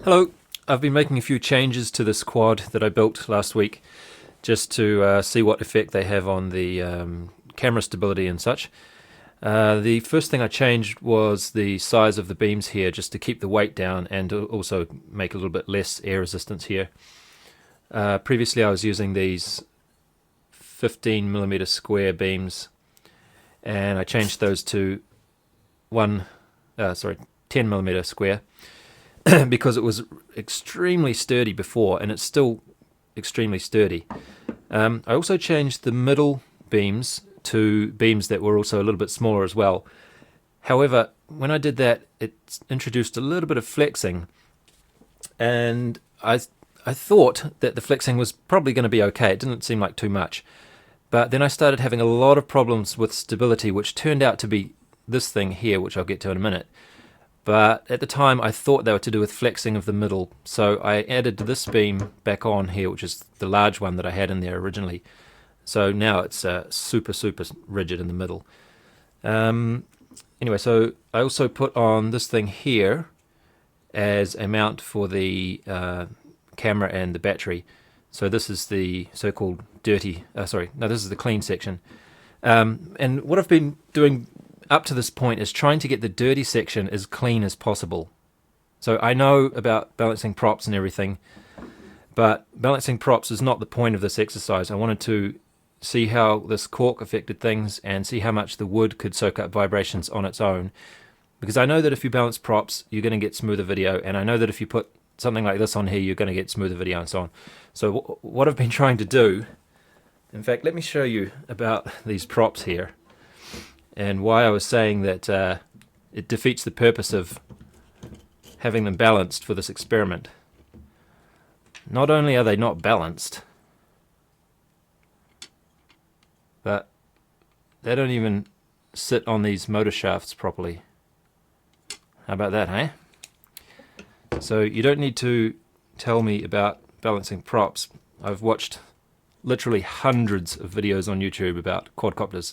Hello, I've been making a few changes to this quad that I built last week just to see what effect they have on the camera stability and such. The first thing I changed was the size of the beams here, just to keep the weight down and to also make a little bit less air resistance here. Previously I was using these 15mm square beams, and I changed those to 10mm square because it was extremely sturdy before, and it's still extremely sturdy. I also changed the middle beams to beams that were also a little bit smaller as well. However, when I did that, it introduced a little bit of flexing, and I thought that the flexing was probably going to be okay. It didn't seem like too much. But then I started having a lot of problems with stability, which turned out to be this thing here, which I'll get to in a minute. But at the time I thought they were to do with flexing of the middle, so I added this beam back on here, which is the large one that I had in there originally. So now it's super rigid in the middle. Anyway, so I also put on this thing here as a mount for the camera and the battery. So this is the so-called this is the clean section. And what I've been doing up to this point is trying to get the dirty section as clean as possible. So I know about balancing props and everything, but balancing props is not the point of this exercise. I wanted to see how this cork affected things and see how much the wood could soak up vibrations on its own. Because I know that if you balance props, you're going to get smoother video, and I know that if you put something like this on here, you're going to get smoother video and so on. So what I've been trying to do, in fact, let me show you about these props here and why I was saying that it defeats the purpose of having them balanced for this experiment. Not only are they not balanced, but they don't even sit on these motor shafts properly. How about that, hey? So you don't need to tell me about balancing props. I've watched literally hundreds of videos on YouTube about quadcopters,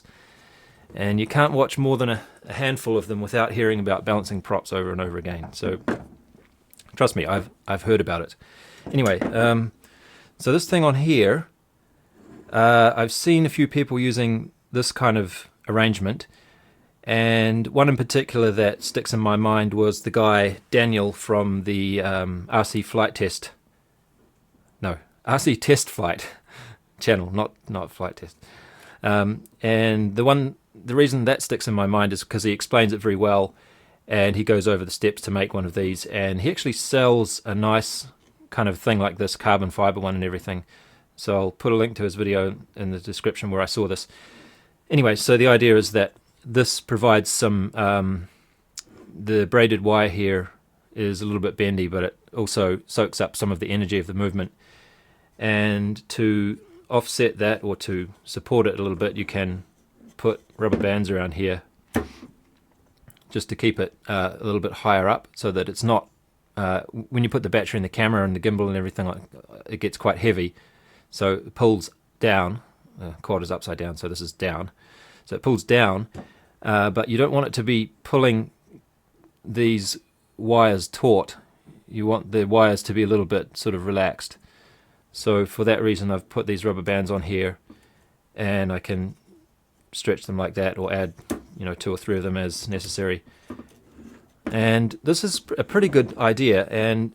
and you can't watch more than a handful of them without hearing about balancing props over and over again. So trust me, I've heard about it. Anyway, so this thing on here, I've seen a few people using this kind of arrangement, and one in particular that sticks in my mind was the guy Daniel from the RC Test Flight channel, not Flight Test. And the reason that sticks in my mind is because he explains it very well, and he goes over the steps to make one of these, and he actually sells a nice kind of thing like this, carbon fiber one and everything. So I'll put a link to his video in the description where I saw this. Anyway, so the idea is that this provides some, the braided wire here is a little bit bendy, but it also soaks up some of the energy of the movement. And to offset that, or to support it a little bit, you can put rubber bands around here just to keep it a little bit higher up, so that it's not, when you put the battery in the camera and the gimbal and everything, it gets quite heavy. So it pulls down. The quad is upside down, so this is down. So it pulls down, but you don't want it to be pulling these wires taut. You want the wires to be a little bit sort of relaxed. So for that reason, I've put these rubber bands on here, and I can stretch them like that, or add, 2 or 3 of them as necessary. And this is a pretty good idea, and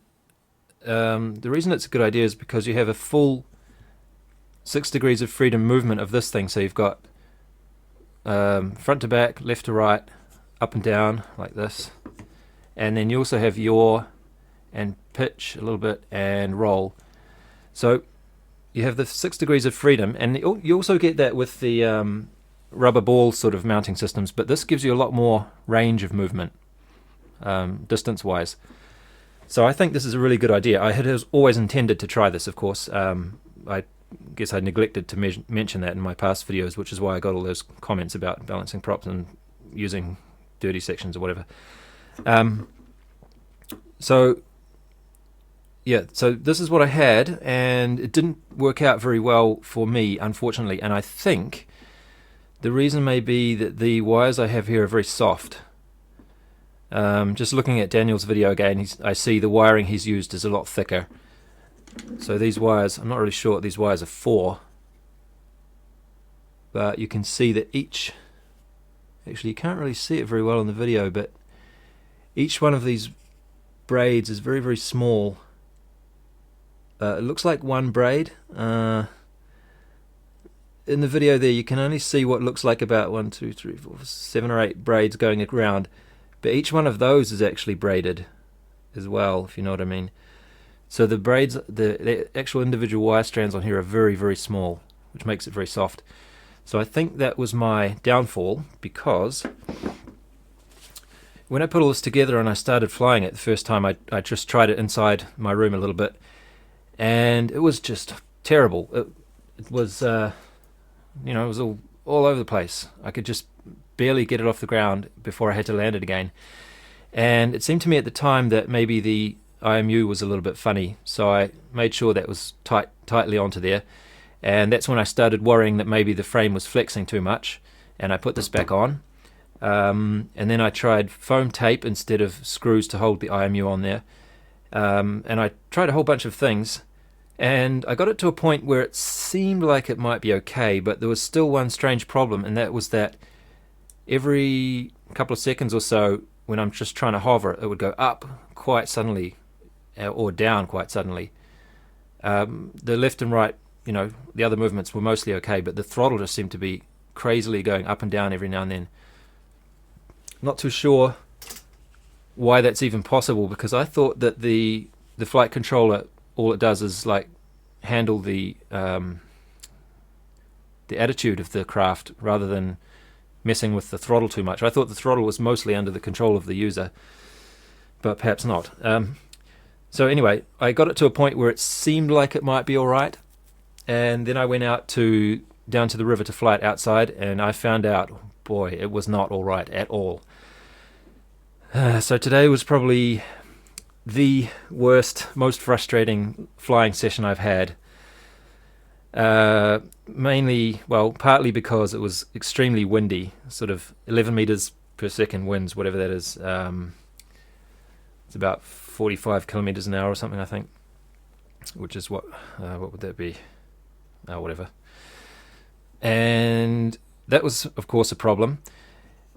the reason it's a good idea is because you have a full 6 degrees of freedom movement of this thing. So you've got front to back, left to right, up and down like this, and then you also have yaw and pitch a little bit and roll. So you have the 6 degrees of freedom, and you also get that with the rubber ball sort of mounting systems, but this gives you a lot more range of movement distance wise. So I think this is a really good idea. I had always intended to try this, of course. I guess I neglected to mention that in my past videos, which is why I got all those comments about balancing props and using dirty sections or whatever. So this is what I had, and it didn't work out very well for me, unfortunately, and I think the reason may be that the wires I have here are very soft. Just looking at Daniel's video again, I see the wiring he's used is a lot thicker. So these wires, I'm not really sure what these wires are for, but you can see that each, actually you can't really see it very well in the video, but each one of these braids is very, very small. It looks like one braid. In the video there you can only see what looks like about 1, 2, 3, 4, 7 or 8 braids going around, but each one of those is actually braided as well, if you know what I mean. So the braids, the actual individual wire strands on here are very, very small, which makes it very soft. So I think that was my downfall, because when I put all this together and I started flying it the first time, I just tried it inside my room a little bit, and it was just terrible. It was, it was all over the place. I could just barely get it off the ground before I had to land it again. And it seemed to me at the time that maybe the IMU was a little bit funny, so I made sure that was tightly onto there, and that's when I started worrying that maybe the frame was flexing too much, and I put this back on, and then I tried foam tape instead of screws to hold the IMU on there, and I tried a whole bunch of things, and I got it to a point where it seemed like it might be okay, but there was still one strange problem, and that was that every couple of seconds or so, when I'm just trying to hover, it would go up quite suddenly or down quite suddenly. The left and right, the other movements were mostly okay, but the throttle just seemed to be crazily going up and down every now and then. Not too sure why that's even possible, because I thought that the flight controller, all it does is like handle the attitude of the craft rather than messing with the throttle too much. I thought the throttle was mostly under the control of the user, but perhaps not. So anyway, I got it to a point where it seemed like it might be alright, and then I went down to the river to fly it outside, and I found out, boy, it was not alright at all. So today was probably the worst, most frustrating flying session I've had. Partly because it was extremely windy, sort of 11 meters per second winds, whatever that is. It's about 45 kilometers an hour or something, I think, which is what would that be? Whatever. And that was, of course, a problem.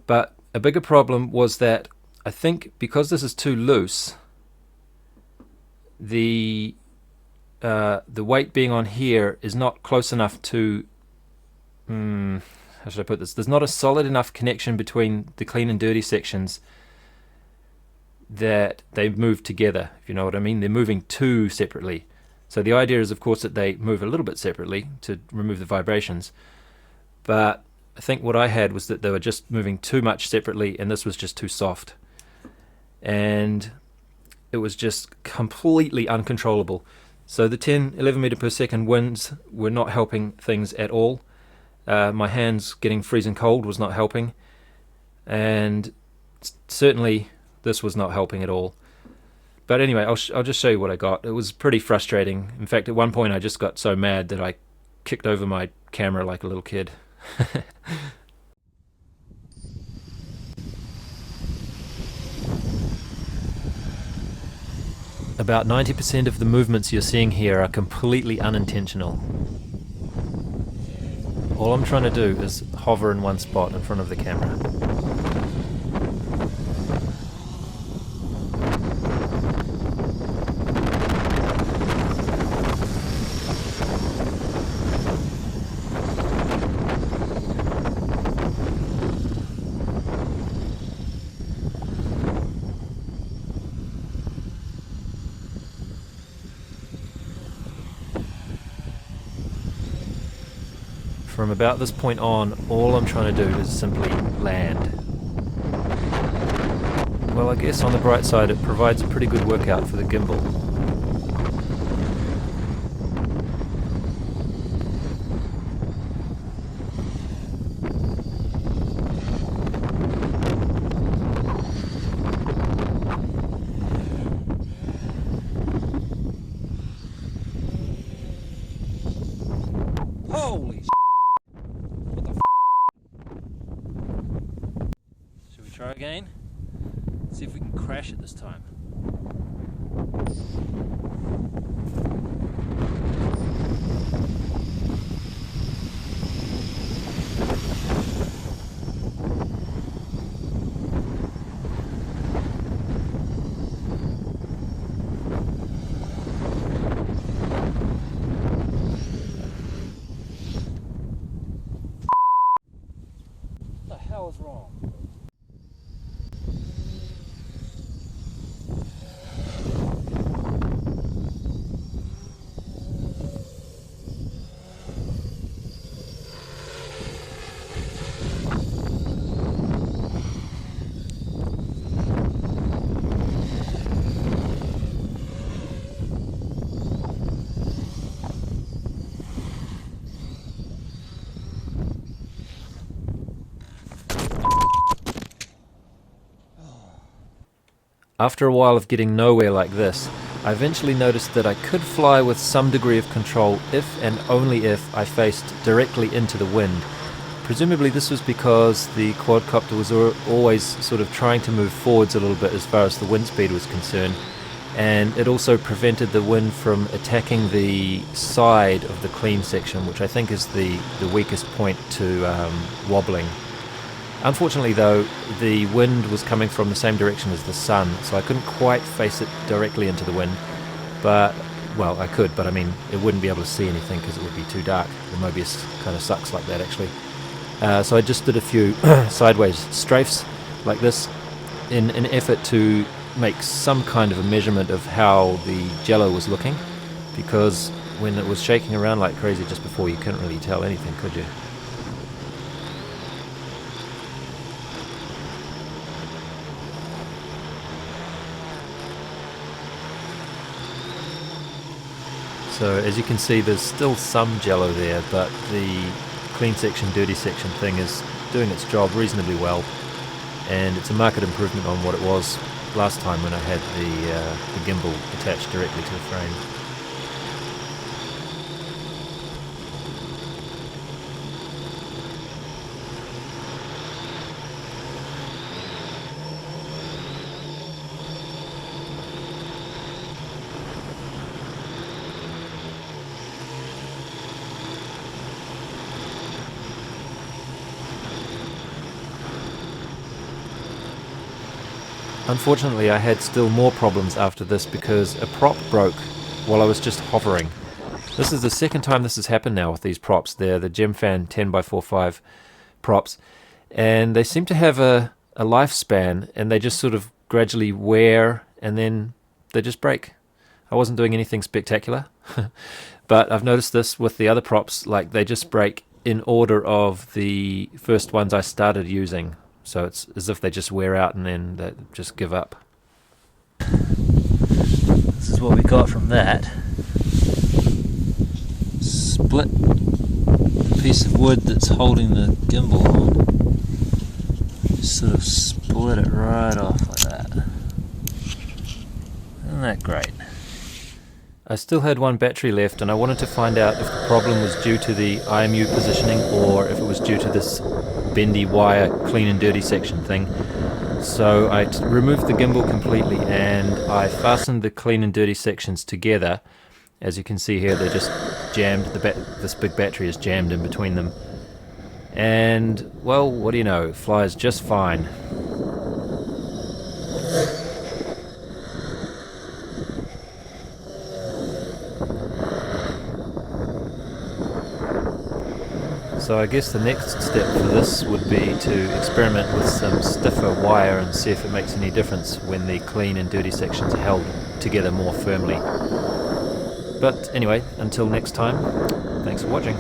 But a bigger problem was that I think because this is too loose, the weight being on here is not close enough to, how should I put this? There's not a solid enough connection between the clean and dirty sections that they move together, if you know what I mean. They're moving too separately. So the idea is, of course, that they move a little bit separately to remove the vibrations. But I think what I had was that they were just moving too much separately, and this was just too soft. And it was just completely uncontrollable. So the 10-11 meter per second winds were not helping things at all. My hands getting freezing cold was not helping, and certainly this was not helping at all. But anyway, I'll just show you what I got. It was pretty frustrating. In fact, at one point I just got so mad that I kicked over my camera like a little kid. About 90% of the movements you're seeing here are completely unintentional. All I'm trying to do is hover in one spot in front of the camera. From about this point on, all I'm trying to do is simply land. Well, I guess on the bright side it provides a pretty good workout for the gimbal. Holy sh**! What the f***? Should we try again? See if we can crash it this time. What the hell is wrong? After a while of getting nowhere like this, I eventually noticed that I could fly with some degree of control if and only if I faced directly into the wind. Presumably this was because the quadcopter was always sort of trying to move forwards a little bit as far as the wind speed was concerned, and it also prevented the wind from attacking the side of the clean section, which I think is the weakest point to wobbling. Unfortunately though, the wind was coming from the same direction as the sun, so I couldn't quite face it directly into the wind, but, well, I could, but I mean, it wouldn't be able to see anything because it would be too dark. The Mobius kind of sucks like that actually. So I just did a few sideways strafes like this in an effort to make some kind of a measurement of how the jello was looking, because when it was shaking around like crazy just before, you couldn't really tell anything, could you? So as you can see, there's still some jello there, but the clean section, dirty section thing is doing its job reasonably well, and it's a marked improvement on what it was last time when I had the gimbal attached directly to the frame. Unfortunately, I had still more problems after this because a prop broke while I was just hovering. This is the second time this has happened now with these props. They're the Gemfan 10x45 props, and they seem to have a lifespan, and they just sort of gradually wear and then they just break. I wasn't doing anything spectacular, but I've noticed this with the other props, like they just break in order of the first ones I started using. So it's as if they just wear out and then they just give up. This is what we got from that. Split the piece of wood that's holding the gimbal on. Just sort of split it right off like that. Isn't that great? I still had one battery left, and I wanted to find out if the problem was due to the IMU positioning or if it was due to this bendy wire clean and dirty section thing. So I removed the gimbal completely and I fastened the clean and dirty sections together. As you can see here, they're just jammed. This big battery is jammed in between them. And, well, what do you know, it flies just fine. So I guess the next step for this would be to experiment with some stiffer wire and see if it makes any difference when the clean and dirty sections are held together more firmly. But anyway, until next time, thanks for watching.